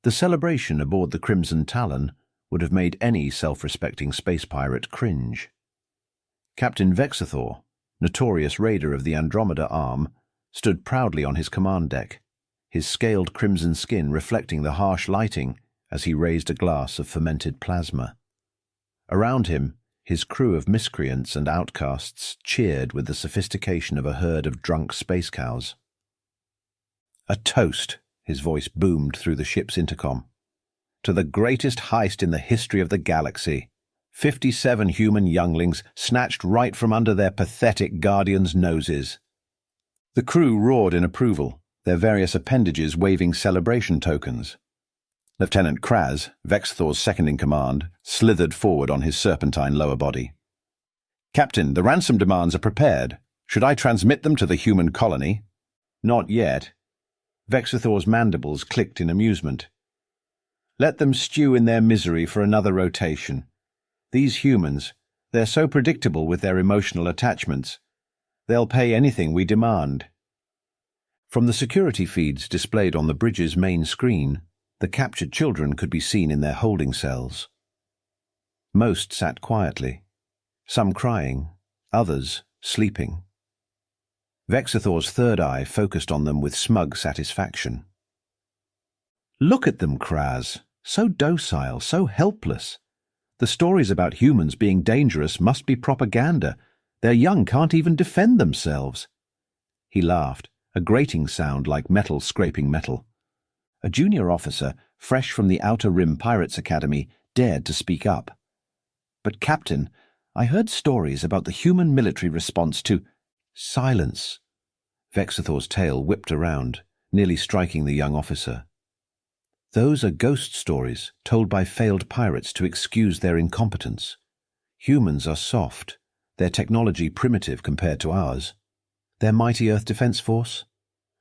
The celebration aboard the Crimson Talon would have made any self-respecting space pirate cringe. Captain Vexathor, notorious raider of the Andromeda Arm, stood proudly on his command deck, his scaled crimson skin reflecting the harsh lighting as he raised a glass of fermented plasma. Around him, his crew of miscreants and outcasts cheered with the sophistication of a herd of drunk space cows. "A toast," his voice boomed through the ship's intercom, "to the greatest heist in the history of the galaxy. 57 human younglings snatched right from under their pathetic guardians' noses." The crew roared in approval, their various appendages waving celebration tokens. Lieutenant Kraz, Vexthor's second-in-command, slithered forward on his serpentine lower body. "Captain, the ransom demands are prepared. Should I transmit them to the human colony?" "Not yet." Vexathor's mandibles clicked in amusement. "Let them stew in their misery for another rotation. These humans, they're so predictable with their emotional attachments. They'll pay anything we demand." From the security feeds displayed on the bridge's main screen, the captured children could be seen in their holding cells. Most sat quietly, some crying, others sleeping. Vexathor's third eye focused on them with smug satisfaction. "Look at them, Kraz, so docile, so helpless. The stories about humans being dangerous must be propaganda. Their young can't even defend themselves." He laughed, a grating sound like metal scraping metal. A junior officer, fresh from the Outer Rim Pirates Academy, dared to speak up. "But Captain, I heard stories about the human military response to—" "Silence." Vexathor's tail whipped around, nearly striking the young officer. "Those are ghost stories told by failed pirates to excuse their incompetence. Humans are soft, their technology primitive compared to ours. Their mighty Earth Defense Force?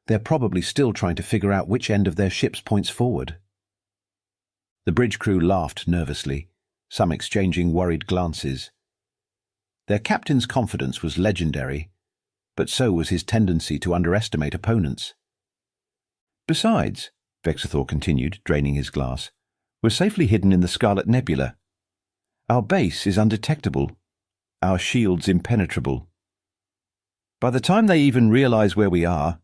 They're probably still trying to figure out which end of their ships points forward." The bridge crew laughed nervously, some exchanging worried glances. Their captain's confidence was legendary, but so was his tendency to underestimate opponents. "Besides," Vexathor continued, draining his glass, "we're safely hidden in the Scarlet Nebula. Our base is undetectable, our shields impenetrable. By the time they even realize where we are,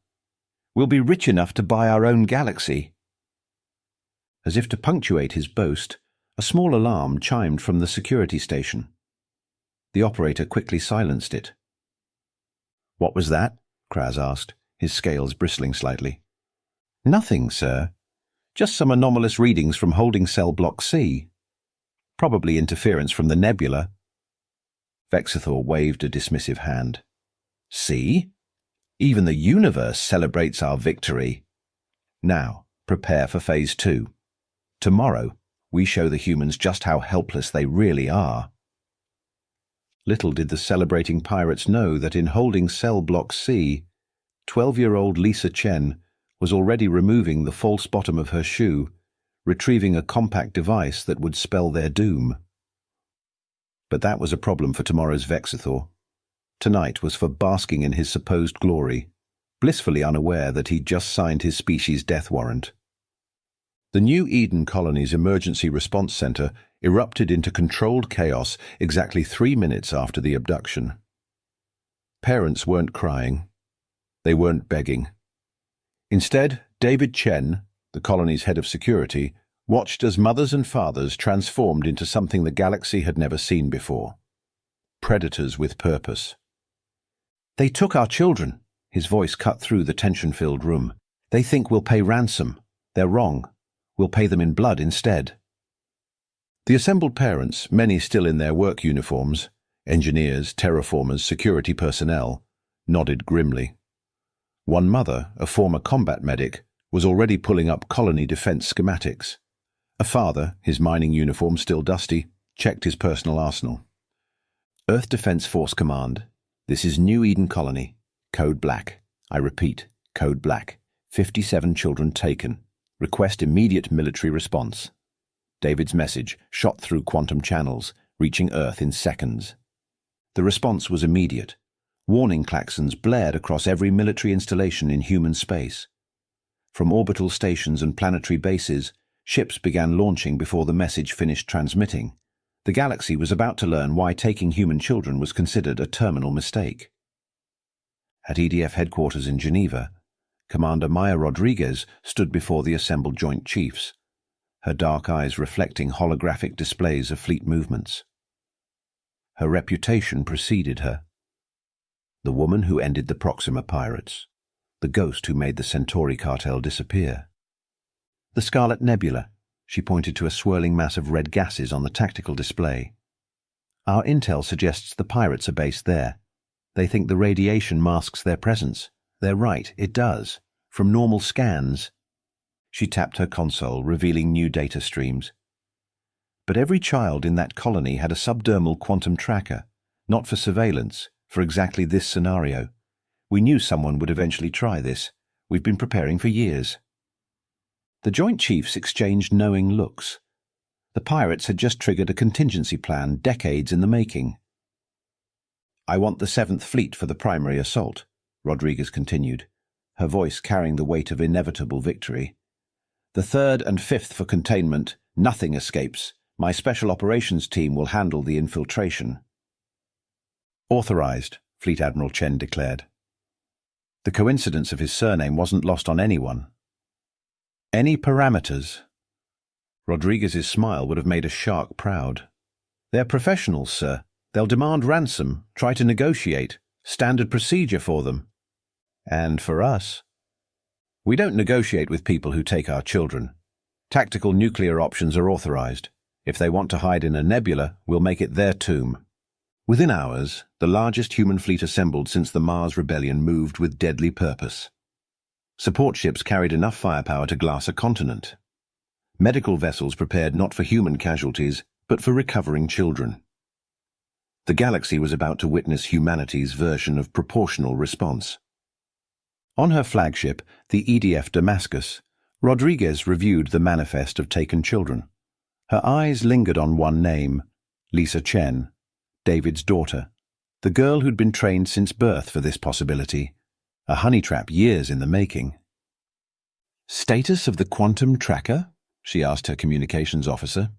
we'll be rich enough to buy our own galaxy." As if to punctuate his boast, a small alarm chimed from the security station. The operator quickly silenced it. "What was that?" Kraz asked, his scales bristling slightly. "Nothing, sir. Just some anomalous readings from holding cell block C. Probably interference from the nebula." Vexathor waved a dismissive hand. "See? Even the universe celebrates our victory. Now, prepare for Phase 2. Tomorrow, we show the humans just how helpless they really are." Little did the celebrating pirates know that in holding cell block C, 12-year-old Lisa Chen was already removing the false bottom of her shoe, retrieving a compact device that would spell their doom. But that was a problem for tomorrow's Vexathor. Tonight was for basking in his supposed glory, blissfully unaware that he'd just signed his species' death warrant. The New Eden colony's emergency response center erupted into controlled chaos exactly 3 minutes after the abduction. Parents weren't crying. They weren't begging. Instead, David Chen, the colony's head of security, watched as mothers and fathers transformed into something the galaxy had never seen before. Predators with purpose. "They took our children," his voice cut through the tension-filled room. "They think we'll pay ransom. They're wrong. We'll pay them in blood instead." The assembled parents, many still in their work uniforms, engineers, terraformers, security personnel, nodded grimly. One mother, a former combat medic, was already pulling up colony defense schematics. A father, his mining uniform still dusty, checked his personal arsenal. "Earth Defense Force Command. This is New Eden Colony. Code Black. I repeat, Code Black. 57 children taken. Request immediate military response." David's message shot through quantum channels, reaching Earth in seconds. The response was immediate. Warning klaxons blared across every military installation in human space. From orbital stations and planetary bases, Ships began launching before the message finished transmitting. The galaxy was about to learn why taking human children was considered a terminal mistake. At EDF headquarters in Geneva, Commander Maya Rodriguez stood before the assembled Joint Chiefs, her dark eyes reflecting holographic displays of fleet movements. Her reputation preceded her. The woman who ended the Proxima pirates, the ghost who made the Centauri cartel disappear. The Scarlet Nebula, she pointed to a swirling mass of red gases on the tactical display. Our intel suggests the pirates are based there. They think the radiation masks their presence. They're right, it does. From normal scans. She tapped her console, revealing new data streams. But every child in that colony had a subdermal quantum tracker, not for surveillance, for exactly this scenario. We knew someone would eventually try this. We've been preparing for years. The Joint Chiefs exchanged knowing looks. The pirates had just triggered a contingency plan decades in the making. I want the 7th Fleet for the primary assault, Rodriguez continued, her voice carrying the weight of inevitable victory. The 3rd and 5th for containment. Nothing escapes. My special operations team will handle the infiltration. Authorized, Fleet Admiral Chen declared. The coincidence of his surname wasn't lost on anyone. Any parameters? Rodriguez's smile would have made a shark proud. They're professionals, sir. They'll demand ransom, try to negotiate. Standard procedure for them. And for us? We don't negotiate with people who take our children. Tactical nuclear options are authorized. If they want to hide in a nebula, we'll make it their tomb. Within hours, the largest human fleet assembled since the Mars Rebellion moved with deadly purpose. Support ships carried enough firepower to glass a continent. Medical vessels prepared not for human casualties, but for recovering children. The galaxy was about to witness humanity's version of proportional response. On her flagship, the EDF Damascus, Rodriguez reviewed the manifest of taken children. Her eyes lingered on one name, Lisa Chen, David's daughter, the girl who'd been trained since birth for this possibility, a honey trap years in the making. Status of the quantum tracker? She asked her communications officer.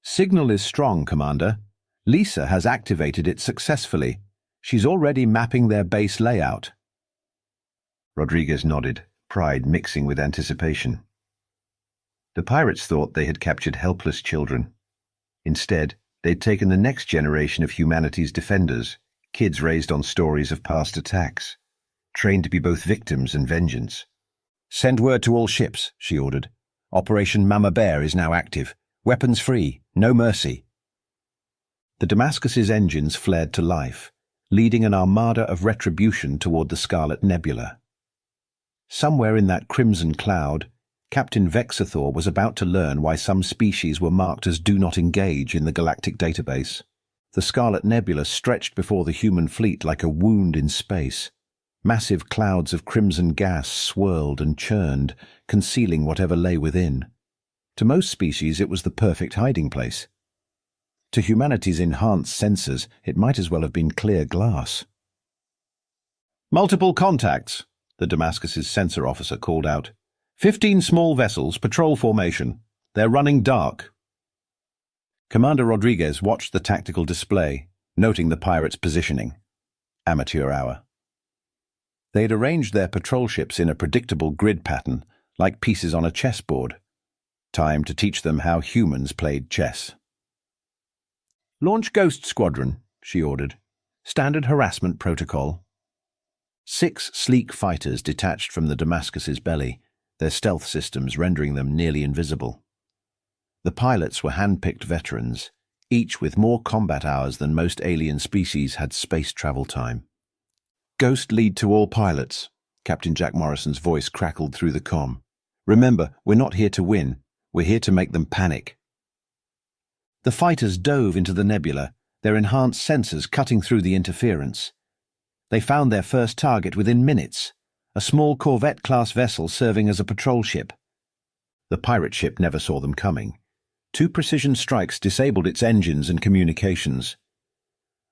Signal is strong, Commander. Lisa has activated it successfully. She's already mapping their base layout. Rodriguez nodded, pride mixing with anticipation. The pirates thought they had captured helpless children. Instead, they'd taken the next generation of humanity's defenders, kids raised on stories of past attacks, trained to be both victims and vengeance. Send word to all ships, she ordered. Operation Mama Bear is now active. Weapons free, no mercy. The Damascus's engines flared to life, leading an armada of retribution toward the Scarlet Nebula. Somewhere in that crimson cloud, Captain Vexathor was about to learn why some species were marked as do not engage in the galactic database. The Scarlet Nebula stretched before the human fleet like a wound in space. Massive clouds of crimson gas swirled and churned, concealing whatever lay within. To most species, it was the perfect hiding place. To humanity's enhanced sensors, it might as well have been clear glass. Multiple contacts, the Damascus's sensor officer called out. 15 small vessels, patrol formation. They're running dark. Commander Rodriguez watched the tactical display, noting the pirates' positioning. Amateur hour. They had arranged their patrol ships in a predictable grid pattern, like pieces on a chessboard. Time to teach them how humans played chess. Launch Ghost Squadron, she ordered. Standard harassment protocol. 6 sleek fighters detached from the Damascus's belly, their stealth systems rendering them nearly invisible. The pilots were hand-picked veterans, each with more combat hours than most alien species had space travel time. Ghost lead to all pilots, Captain Jack Morrison's voice crackled through the comm. Remember, we're not here to win. We're here to make them panic. The fighters dove into the nebula, their enhanced sensors cutting through the interference. They found their first target within minutes, a small corvette-class vessel serving as a patrol ship. The pirate ship never saw them coming. 2 precision strikes disabled its engines and communications.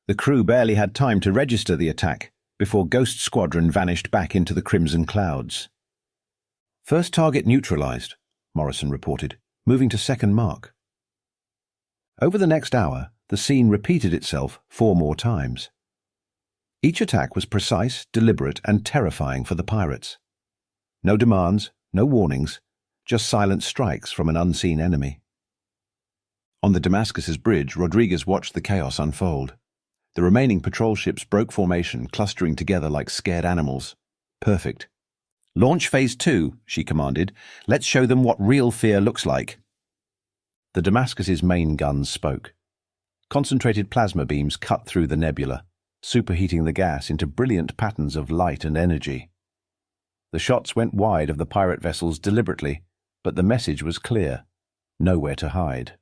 The crew barely had time to register the attack before Ghost Squadron vanished back into the crimson clouds. First target neutralized, Morrison reported, moving to second mark. Over the next hour, the scene repeated itself 4 more times. Each attack was precise, deliberate, and terrifying for the pirates. No demands, no warnings, just silent strikes from an unseen enemy. On the Damascus's bridge, Rodriguez watched the chaos unfold. The remaining patrol ships broke formation, clustering together like scared animals. Perfect. "Launch Phase 2, she commanded. "Let's show them what real fear looks like." The Damascus's main guns spoke. Concentrated plasma beams cut through the nebula, superheating the gas into brilliant patterns of light and energy. The shots went wide of the pirate vessels deliberately, but the message was clear: nowhere to hide.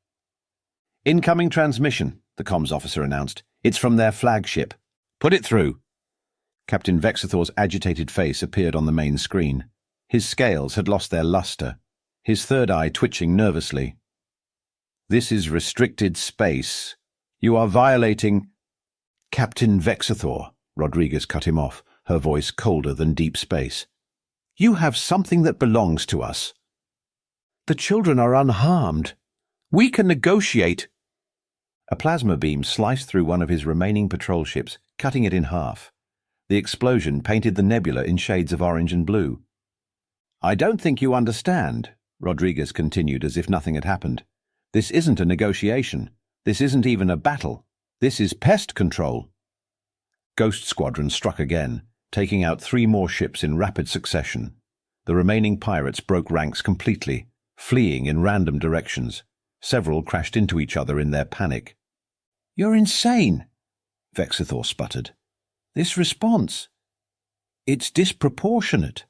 "Incoming transmission," the comms officer announced. "It's from their flagship. Put it through." Captain Vexathor's agitated face appeared on the main screen. His scales had lost their luster, his third eye twitching nervously. "This is restricted space. You are violating—" "Captain Vexathor," Rodriguez cut him off, her voice colder than deep space. "You have something that belongs to us. The children are unharmed. We can negotiate." A plasma beam sliced through one of his remaining patrol ships, cutting it in half. The explosion painted the nebula in shades of orange and blue. "I don't think you understand," Rodriguez continued as if nothing had happened. "This isn't a negotiation. This isn't even a battle. This is pest control." Ghost Squadron struck again, taking out 3 more ships in rapid succession. The remaining pirates broke ranks completely, fleeing in random directions. Several crashed into each other in their panic. "You're insane," Vexathor sputtered. "This response, it's disproportionate."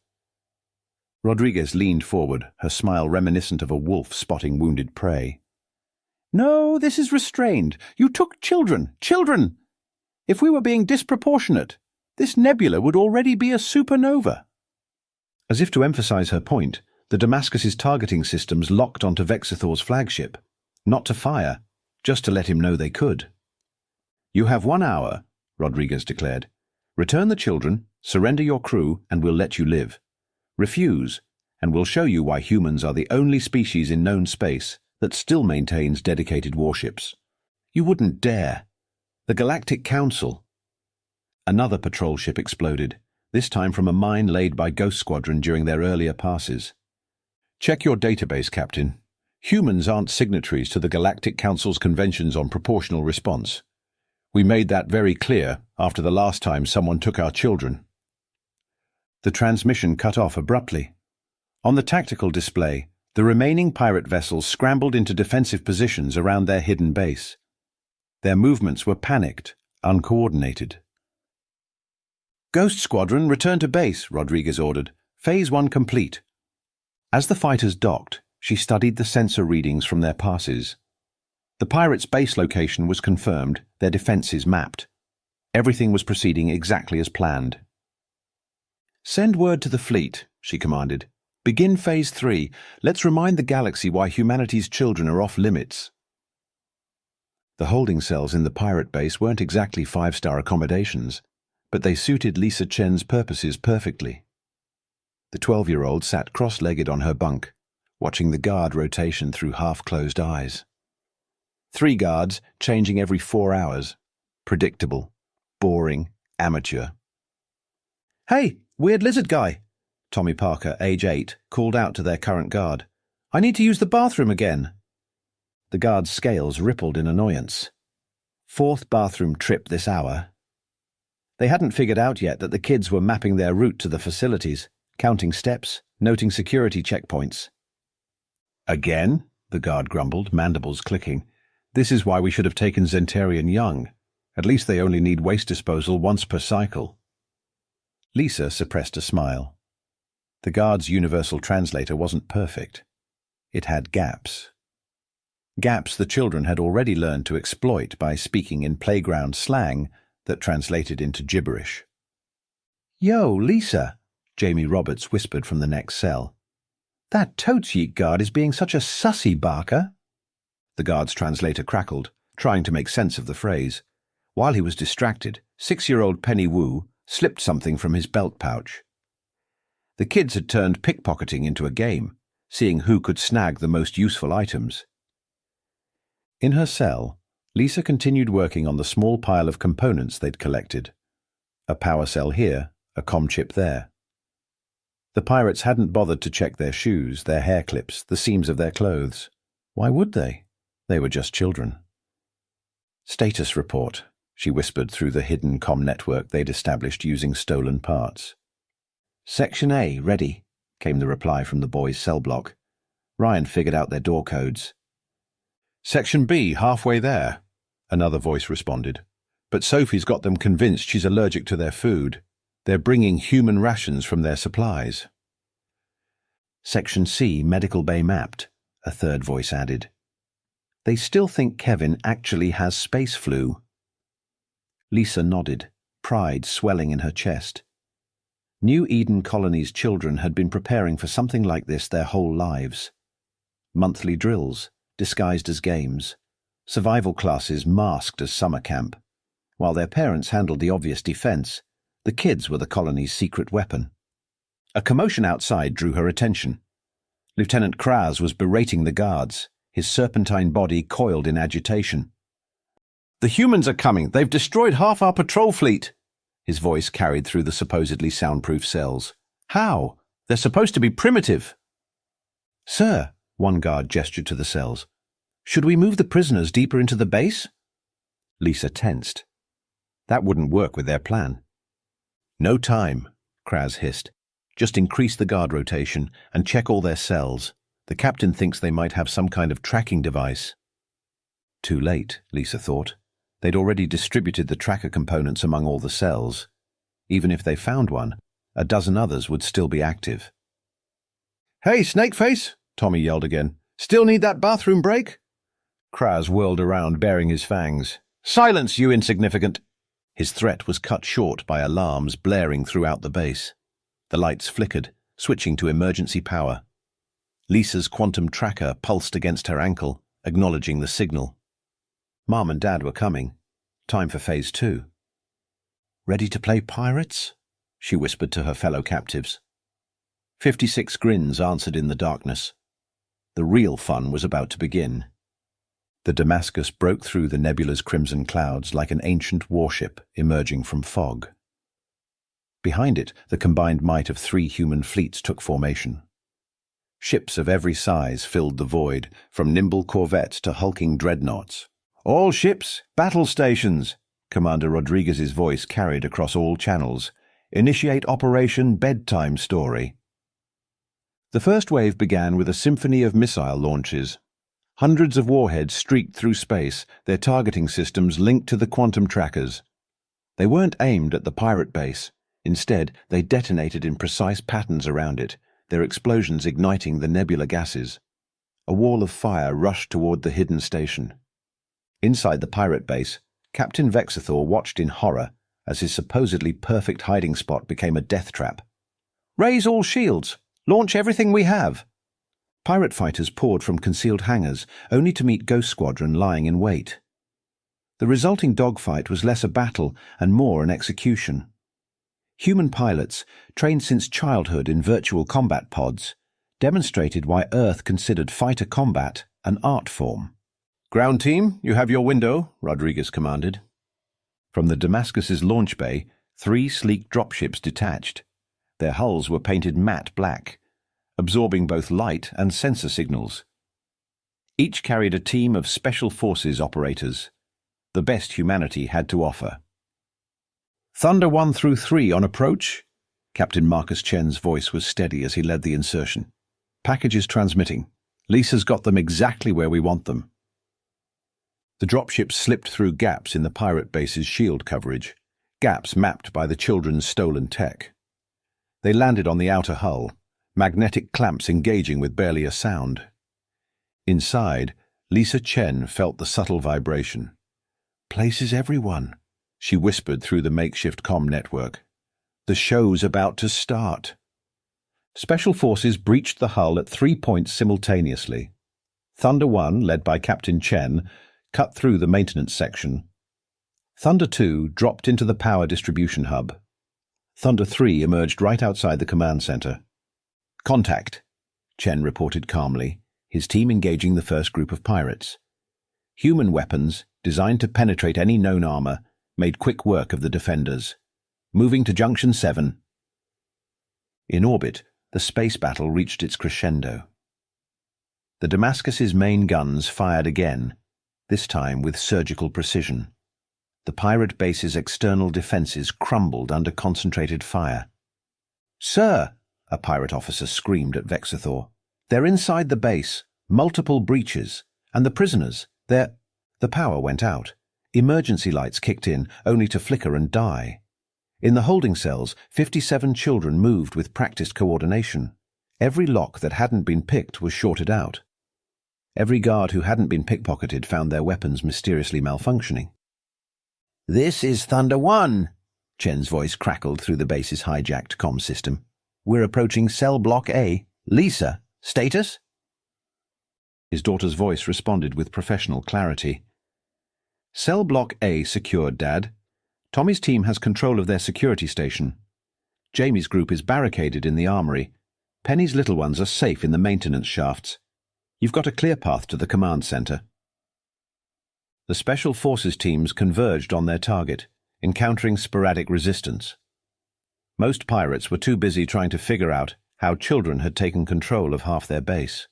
Rodriguez leaned forward, her smile reminiscent of a wolf spotting wounded prey. "No, this is restrained. You took children. Children! If we were being disproportionate, this nebula would already be a supernova." As if to emphasize her point, the Damascus's targeting systems locked onto Vexathor's flagship. Not to fire, just to let him know they could. "You have 1 hour," Rodriguez declared. "Return the children, surrender your crew, and we'll let you live. Refuse, and we'll show you why humans are the only species in known space that still maintains dedicated warships. You wouldn't dare. The Galactic Council." Another patrol ship exploded, this time from a mine laid by Ghost Squadron during their earlier passes. "Check your database, Captain. Humans aren't signatories to the Galactic Council's conventions on proportional response. We made that very clear after the last time someone took our children." The transmission cut off abruptly. On the tactical display, the remaining pirate vessels scrambled into defensive positions around their hidden base. Their movements were panicked, uncoordinated. "Ghost Squadron, return to base," Rodriguez ordered. "Phase 1 complete." As the fighters docked, she studied the sensor readings from their passes. The pirates' base location was confirmed, their defenses mapped. Everything was proceeding exactly as planned. "Send word to the fleet," she commanded. "Begin Phase 3. Let's remind the galaxy why humanity's children are off limits." The holding cells in the pirate base weren't exactly 5-star accommodations, but they suited Lisa Chen's purposes perfectly. The 12-year-old sat cross-legged on her bunk, watching the guard rotation through half-closed eyes. 3 guards, changing every 4 hours. Predictable, boring, amateur. "Hey, weird lizard guy," Tommy Parker, age 8, called out to their current guard. "I need to use the bathroom again." The guard's scales rippled in annoyance. 4th bathroom trip this hour. They hadn't figured out yet that the kids were mapping their route to the facilities, counting steps, noting security checkpoints. "Again?" the guard grumbled, mandibles clicking. "This is why we should have taken Zentarian young. At least they only need waste disposal once per cycle." Lisa suppressed a smile. The guard's universal translator wasn't perfect. It had gaps. Gaps the children had already learned to exploit by speaking in playground slang that translated into gibberish. "Yo, Lisa," Jamie Roberts whispered from the next cell. "That totes yeet guard is being such a sussy, Barker." The guard's translator crackled, trying to make sense of the phrase. While he was distracted, 6-year-old Penny Wu slipped something from his belt pouch. The kids had turned pickpocketing into a game, seeing who could snag the most useful items. In her cell, Lisa continued working on the small pile of components they'd collected. A power cell here, a comm chip there. The pirates hadn't bothered to check their shoes, their hair clips, the seams of their clothes. Why would they? They were just children. Status report, she whispered through the hidden comm network they'd established using stolen parts. Section A, ready, came the reply from the boys' cell block. Ryan figured out their door codes. Section B, halfway there, another voice responded. But Sophie's got them convinced she's allergic to their food. They're bringing human rations from their supplies. Section C, medical bay mapped, a third voice added. They still think Kevin actually has space flu. Lisa nodded, pride swelling in her chest. New Eden Colony's children had been preparing for something like this their whole lives. Monthly drills, disguised as games, survival classes masked as summer camp. While their parents handled the obvious defense, the kids were the colony's secret weapon. A commotion outside drew her attention. Lieutenant Kraz was berating the guards, his serpentine body coiled in agitation. "The humans are coming! They've destroyed half our patrol fleet!" His voice carried through the supposedly soundproof cells. "How? They're supposed to be primitive." "Sir," one guard gestured to the cells, "should we move the prisoners deeper into the base?" Lisa tensed. That wouldn't work with their plan. "No time," Kraz hissed. "Just increase the guard rotation and check all their cells. The captain thinks they might have some kind of tracking device." Too late, Lisa thought. They'd already distributed the tracker components among all the cells. Even if they found one, a dozen others would still be active. "Hey, Snakeface!" Tommy yelled again. "Still need that bathroom break?" Kraz whirled around, baring his fangs. "Silence, you insignificant!" His threat was cut short by alarms blaring throughout the base. The lights flickered, switching to emergency power. Lisa's quantum tracker pulsed against her ankle, acknowledging the signal. Mom and Dad were coming. Time for Phase 2. "Ready to play pirates?" she whispered to her fellow captives. 56 grins answered in the darkness. The real fun was about to begin. The Damascus broke through the nebula's crimson clouds like an ancient warship emerging from fog. Behind it, the combined might of 3 human fleets took formation. Ships of every size filled the void, from nimble corvettes to hulking dreadnoughts. "All ships, battle stations," Commander Rodriguez's voice carried across all channels. "Initiate Operation Bedtime Story." The first wave began with a symphony of missile launches. Hundreds of warheads streaked through space, their targeting systems linked to the quantum trackers. They weren't aimed at the pirate base. Instead, they detonated in precise patterns around it, their explosions igniting the nebula gases. A wall of fire rushed toward the hidden station. Inside the pirate base, Captain Vexathor watched in horror as his supposedly perfect hiding spot became a death trap. "Raise all shields! Launch everything we have!" Pirate fighters poured from concealed hangars, only to meet Ghost Squadron lying in wait. The resulting dogfight was less a battle and more an execution. Human pilots, trained since childhood in virtual combat pods, demonstrated why Earth considered fighter combat an art form. "Ground team, you have your window," Rodriguez commanded. From the Damascus's launch bay, 3 sleek dropships detached. Their hulls were painted matte black, absorbing both light and sensor signals. Each carried a team of Special Forces operators, the best humanity had to offer. "Thunder 1 through 3 on approach." Captain Marcus Chen's voice was steady as he led the insertion. "Packages transmitting. Lisa's got them exactly where we want them." The dropships slipped through gaps in the pirate base's shield coverage, gaps mapped by the children's stolen tech. They landed on the outer hull, magnetic clamps engaging with barely a sound. Inside, Lisa Chen felt the subtle vibration. "Places everyone," she whispered through the makeshift comm network. "The show's about to start." Special Forces breached the hull at 3 points simultaneously. Thunder 1, led by Captain Chen, cut through the maintenance section. Thunder 2 dropped into the power distribution hub. Thunder 3 emerged right outside the command center. "Contact." Chen reported calmly, his team engaging the first group of pirates. Human weapons, designed to penetrate any known armor, made quick work of the defenders. Moving to Junction 7. In orbit, the space battle reached its crescendo. The Damascus's main guns fired again, this time with surgical precision. The pirate base's external defenses crumbled under concentrated fire. "Sir!" a pirate officer screamed at Vexathor. "They're inside the base, multiple breaches, and the prisoners, they're—" The power went out. Emergency lights kicked in, only to flicker and die. In the holding cells, 57 children moved with practiced coordination. Every lock that hadn't been picked was shorted out. Every guard who hadn't been pickpocketed found their weapons mysteriously malfunctioning. "This is Thunder 1, Chen's voice crackled through the base's hijacked comm system. "We're approaching Cell Block A. Lisa, status?" His daughter's voice responded with professional clarity. "Cell Block A secured, Dad. Tommy's team has control of their security station. Jamie's group is barricaded in the armory. Penny's little ones are safe in the maintenance shafts. You've got a clear path to the command center." The Special Forces teams converged on their target, encountering sporadic resistance. Most pirates were too busy trying to figure out how children had taken control of half their base.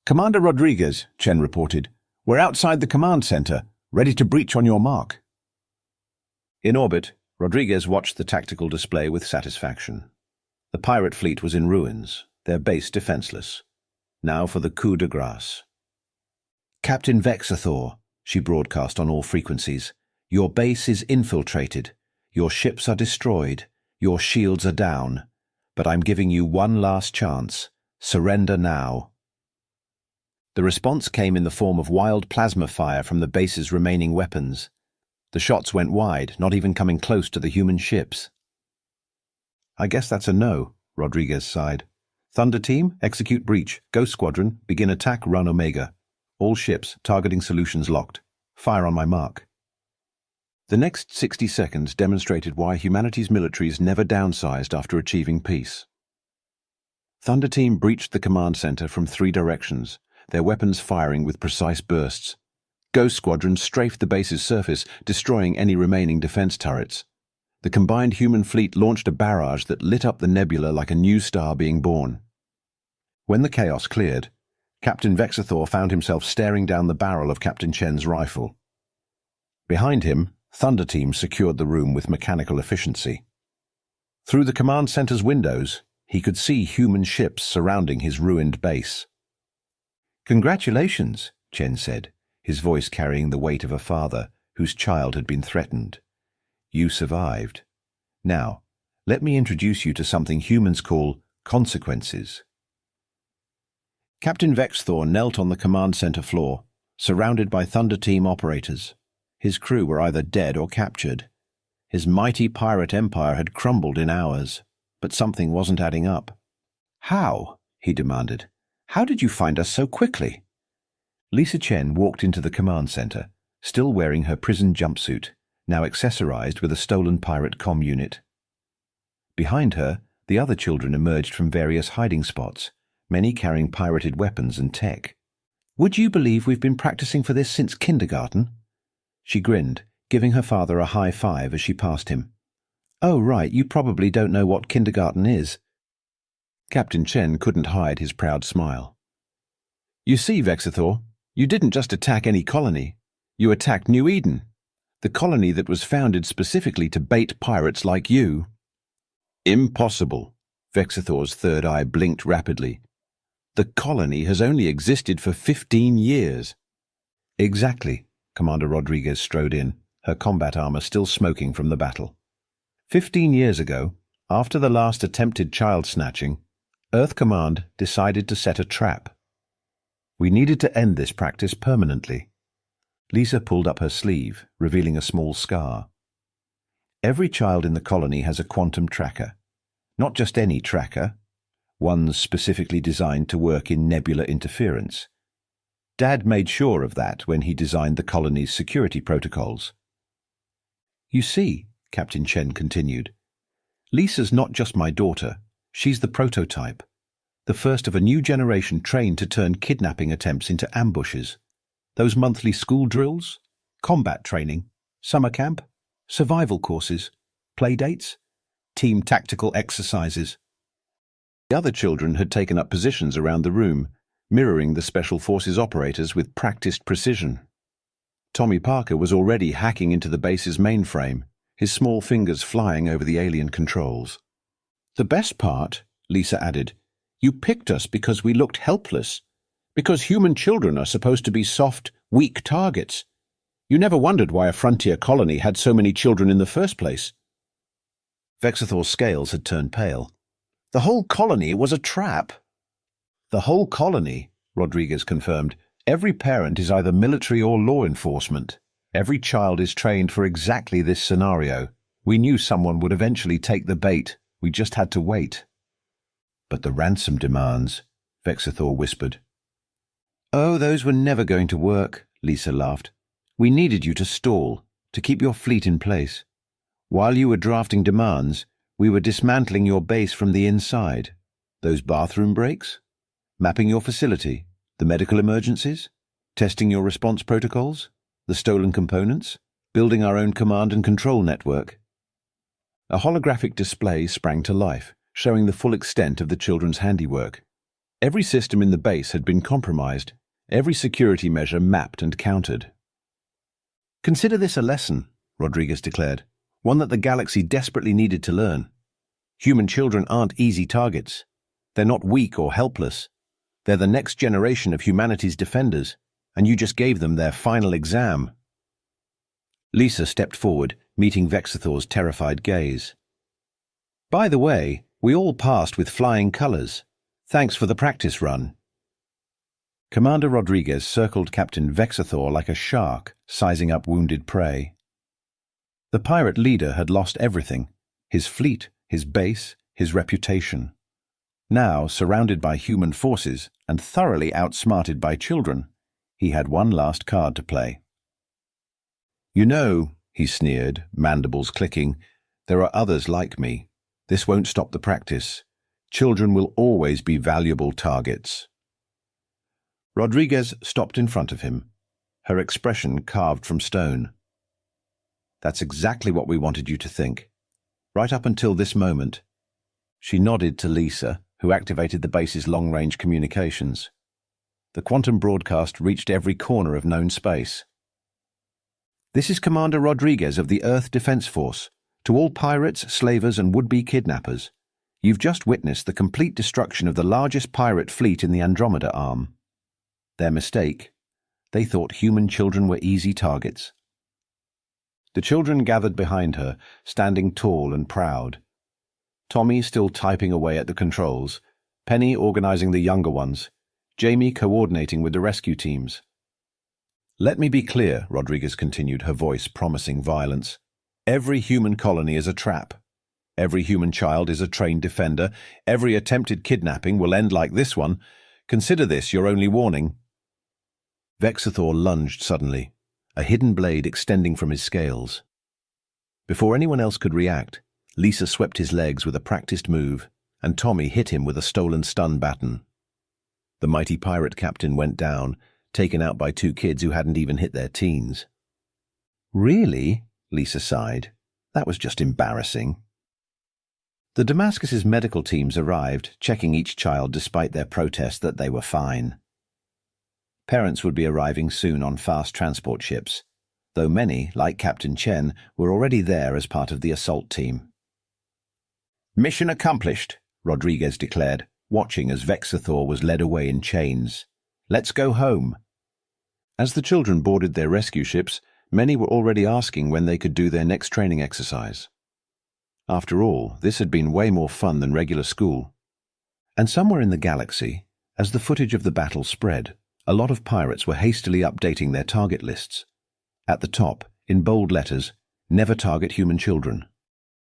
"Commander Rodriguez," Chen reported, "we're outside the command center, ready to breach on your mark." In orbit, Rodriguez watched the tactical display with satisfaction. The pirate fleet was in ruins, their base defenseless. Now for the coup de grace. "Captain Vexathor," she broadcast on all frequencies, "your base is infiltrated. Your ships are destroyed. Your shields are down. But I'm giving you one last chance. Surrender now." The response came in the form of wild plasma fire from the base's remaining weapons. The shots went wide, not even coming close to the human ships. "I guess that's a no," Rodriguez sighed. "Thunder Team, execute breach. Ghost Squadron, begin attack run Omega. All ships, targeting solutions locked. Fire on my mark." The next 60 seconds demonstrated why humanity's militaries never downsized after achieving peace. Thunder Team breached the command center from 3 directions, their weapons firing with precise bursts. Ghost Squadron strafed the base's surface, destroying any remaining defense turrets. The combined human fleet launched a barrage that lit up the nebula like a new star being born. When the chaos cleared, Captain Vexathor found himself staring down the barrel of Captain Chen's rifle. Behind him, Thunder Team secured the room with mechanical efficiency. Through the command center's windows, he could see human ships surrounding his ruined base. "Congratulations," Chen said, his voice carrying the weight of a father whose child had been threatened. "You survived. Now, let me introduce you to something humans call consequences." Captain Vexathor knelt on the command center floor, surrounded by Thunder Team operators. His crew were either dead or captured. His mighty pirate empire had crumbled in hours, but something wasn't adding up. "How?" he demanded. "How did you find us so quickly?" Lisa Chen walked into the command center, still wearing her prison jumpsuit, now accessorized with a stolen pirate comm unit. Behind her, the other children emerged from various hiding spots, many carrying pirated weapons and tech. "Would you believe we've been practicing for this since kindergarten?" She grinned, giving her father a high five as she passed him. "Oh, right, you probably don't know what kindergarten is." Captain Chen couldn't hide his proud smile. "You see, Vexathor, you didn't just attack any colony. You attacked New Eden, the colony that was founded specifically to bait pirates like you." "Impossible." Vexathor's third eye blinked rapidly. "The colony has only existed for 15 years. "Exactly." Commander Rodriguez strode in, her combat armor still smoking from the battle. 15 years ago, after the last attempted child snatching, Earth Command decided to set a trap. We needed to end this practice permanently. Lisa pulled up her sleeve, revealing a small scar. Every child in the colony has a quantum tracker. Not just any tracker, one specifically designed to work in nebula interference. Dad made sure of that when he designed the colony's security protocols. "You see," Captain Chen continued, "Lisa's not just my daughter, she's the prototype. the first of a new generation trained to turn kidnapping attempts into ambushes. Those monthly school drills, combat training, summer camp, survival courses, play dates, team tactical exercises. The other children had taken up positions around the room, mirroring the Special Forces operators with practiced precision. Tommy Parker was already hacking into the base's mainframe, his small fingers flying over the alien controls. "The best part," Lisa added, "you picked us because we looked helpless, because human children are supposed to be soft, weak targets. You never wondered why a frontier colony had so many children in the first place." Vexathor's scales had turned pale. "The whole colony was a trap." "The whole colony," Rodriguez confirmed. "Every parent is either military or law enforcement. Every child is trained for exactly this scenario. We knew someone would eventually take the bait. We just had to wait." "But the ransom demands," Vexathor whispered. "Oh, those were never going to work," Lisa laughed. "We needed you to stall, to keep your fleet in place. While you were drafting demands, we were dismantling your base from the inside. Those bathroom breaks? Mapping your facility? The medical emergencies? Testing your response protocols? The stolen components? Building our own command and control network?" A holographic display sprang to life, showing the full extent of the children's handiwork. Every system in the base had been compromised, every security measure mapped and countered. "Consider this a lesson," Rodriguez declared, "one that the galaxy desperately needed to learn. Human children aren't easy targets. They're not weak or helpless. They're the next generation of humanity's defenders, and you just gave them their final exam." Lisa stepped forward, meeting Vexathor's terrified gaze. "By the way, we all passed with flying colors. Thanks for the practice run." Commander Rodriguez circled Captain Vexathor like a shark, sizing up wounded prey. The pirate leader had lost everything: his fleet, his base, his reputation. Now, surrounded by human forces and thoroughly outsmarted by children, he had one last card to play. "You know," he sneered, mandibles clicking, "there are others like me. This won't stop the practice. Children will always be valuable targets." Rodriguez stopped in front of him, her expression carved from stone. "That's exactly what we wanted you to think. Right up until this moment." She nodded to Lisa, who activated the base's long-range communications. The quantum broadcast reached every corner of known space. "This is Commander Rodriguez of the Earth Defense Force. To all pirates, slavers, and would-be kidnappers, you've just witnessed the complete destruction of the largest pirate fleet in the Andromeda Arm. Their mistake. They thought human children were easy targets." The children gathered behind her, standing tall and proud. Tommy still typing away at the controls, Penny organizing the younger ones, Jamie coordinating with the rescue teams. "Let me be clear," Rodriguez continued, her voice promising violence. "Every human colony is a trap. Every human child is a trained defender. Every attempted kidnapping will end like this one. Consider this your only warning." Vexathor lunged suddenly, a hidden blade extending from his scales. Before anyone else could react, Lisa swept his legs with a practiced move, and Tommy hit him with a stolen stun baton. The mighty pirate captain went down, taken out by two kids who hadn't even hit their teens. "Really?" Lisa sighed. "That was just embarrassing." The Damascus's medical teams arrived, checking each child despite their protest that they were fine. Parents would be arriving soon on fast transport ships, though many, like Captain Chen, were already there as part of the assault team. "Mission accomplished," Rodriguez declared, watching as Vexathor was led away in chains. "Let's go home." As the children boarded their rescue ships, many were already asking when they could do their next training exercise. After all, this had been way more fun than regular school. And somewhere in the galaxy, as the footage of the battle spread, a lot of pirates were hastily updating their target lists. At the top, in bold letters, "Never target human children."